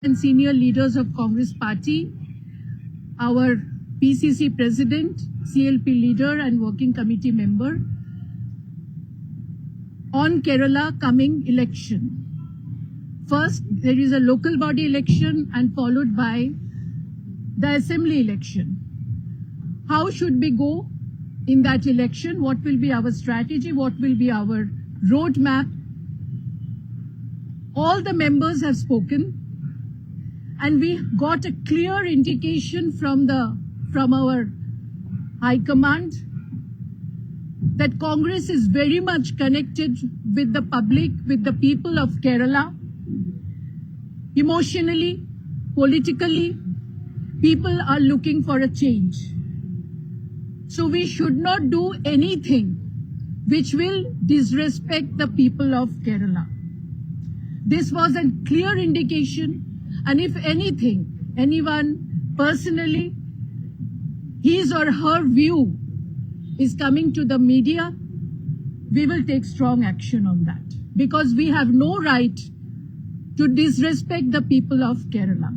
and senior leaders of Congress Party, our PCC President, CLP leader and working committee member on Kerala coming election. First, there is a local body election and followed by the assembly election. How should we go in that election? What will be our strategy? What will be our roadmap? All the members have spoken, and we got a clear indication from our High Command that Congress is very much connected with the public, with the people of Kerala. Emotionally, politically, people are looking for a change. So we should not do anything which will disrespect the people of Kerala. This was a clear indication, and if anything, anyone personally, his or her view is coming to the media, we will take strong action on that, because we have no right to disrespect the people of Kerala.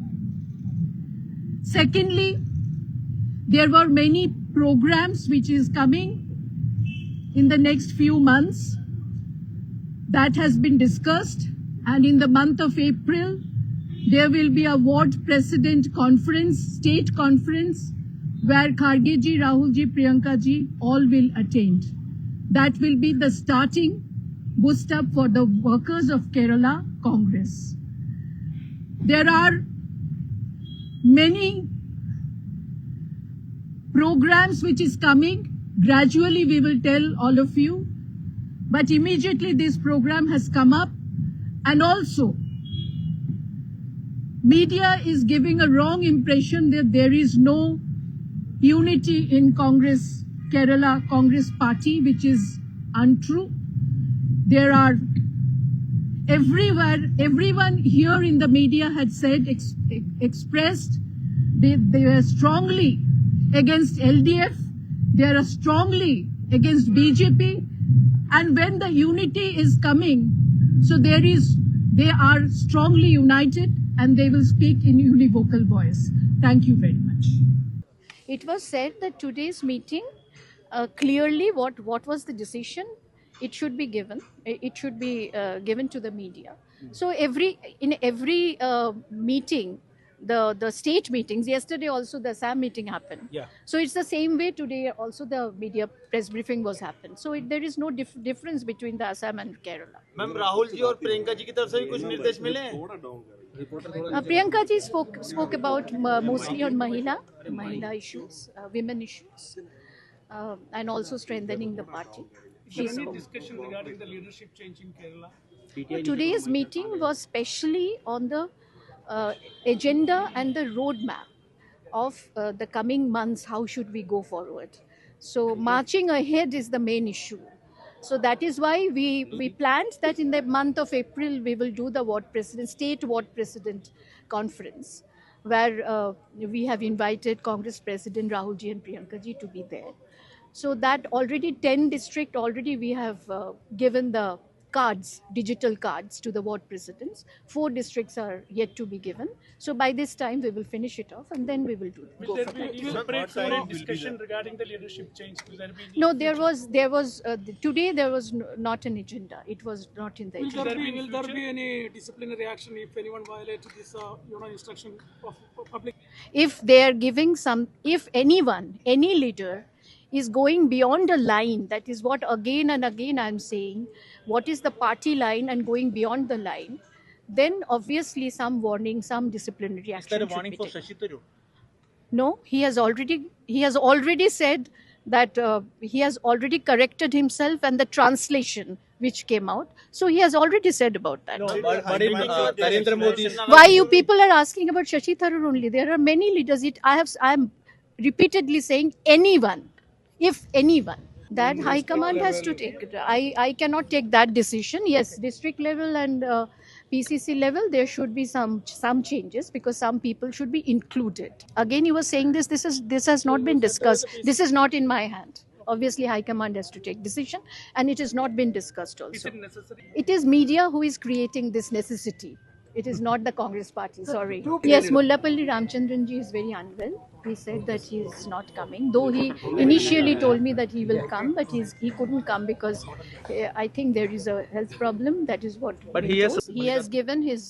Secondly, there were many programs which is coming in the next few months that has been discussed, and in the month of April, there will be a ward president conference, state conference, where Kharge ji, Rahul ji, Priyanka ji all will attend. That will be the starting boost up for the workers of Kerala Congress. There are many programs which is coming. Gradually we will tell all of you, but immediately this program has come up, and also media is giving a wrong impression that there is no unity in Congress, Kerala Congress Party, which is untrue. There are everyone here in the media had said, expressed, they are strongly against LDF, they are strongly against BJP, and when the unity is coming, so they are strongly united and they will speak in univocal voice. Thank you very much. It was said that today's meeting, clearly what was the decision, it should be given. It should be given to the media. So in every meeting, the state meetings, yesterday also the Assam meeting happened. Yeah. So it's the same way today also the media press briefing was happened. So there is no difference between the Assam and Kerala. Ma'am Rahul ji और प्रियंका जी की तरफ से भी कुछ निर्देश मिले हैं? Priyanka ji spoke about mostly on Mahila issues, women issues, and also strengthening the party. She Any spoke. discussion regarding the leadership change in Kerala? Today's meeting was specially on the agenda and the roadmap of the coming months. How should we go forward? So marching ahead is the main issue. So that is why we planned that in the month of April we will do the state ward president conference, where we have invited Congress President Rahul ji and Priyanka ji to be there. So that already 10 district already we have given the cards, digital cards to the ward presidents. 4 districts are yet to be given. So by this time we will finish it off and then we will Will there be a separate discussion regarding the leadership change? Will there be? No, there was today there was not an agenda. It was not in the agenda. Will there be any disciplinary action if anyone violates this instruction of public? If they are giving if anyone, any leader is going beyond a line, that is what again and again I am saying, what is the party line and going beyond the line, then obviously some warning, some disciplinary action. Is there a should warning be for taken. Shashi Tharoor? No, he has already said that he has already corrected himself and the translation which came out. So he has already said about that. But in Narendra Modi's Why you people are asking about Shashi Tharoor only? There are many leaders. I am repeatedly saying anyone, if anyone, that High Command has to take it. I cannot take that decision. Yes, district level and PCC level, there should be some changes because some people should be included. Again, you were saying this has not been discussed. This is not in my hand. Obviously, High Command has to take decision, and it has not been discussed also. Is it necessary? It is media who is creating this necessity. It is not the Congress party, sorry. Yes, Mullapalli Ramchandran ji is very unwell. He said that he is not coming. Though he initially told me that he will come, but he couldn't come because I think there is a health problem. That is what. But we he has- told. He has given his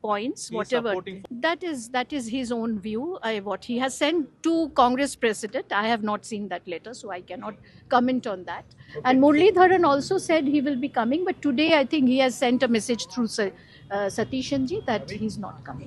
points, He is whatever. supporting- That is his own view. What he has sent to Congress president. I have not seen that letter, so I cannot comment on that. And Muralidharan also said he will be coming, but today I think he has sent a message through Satishan ji that he's not coming.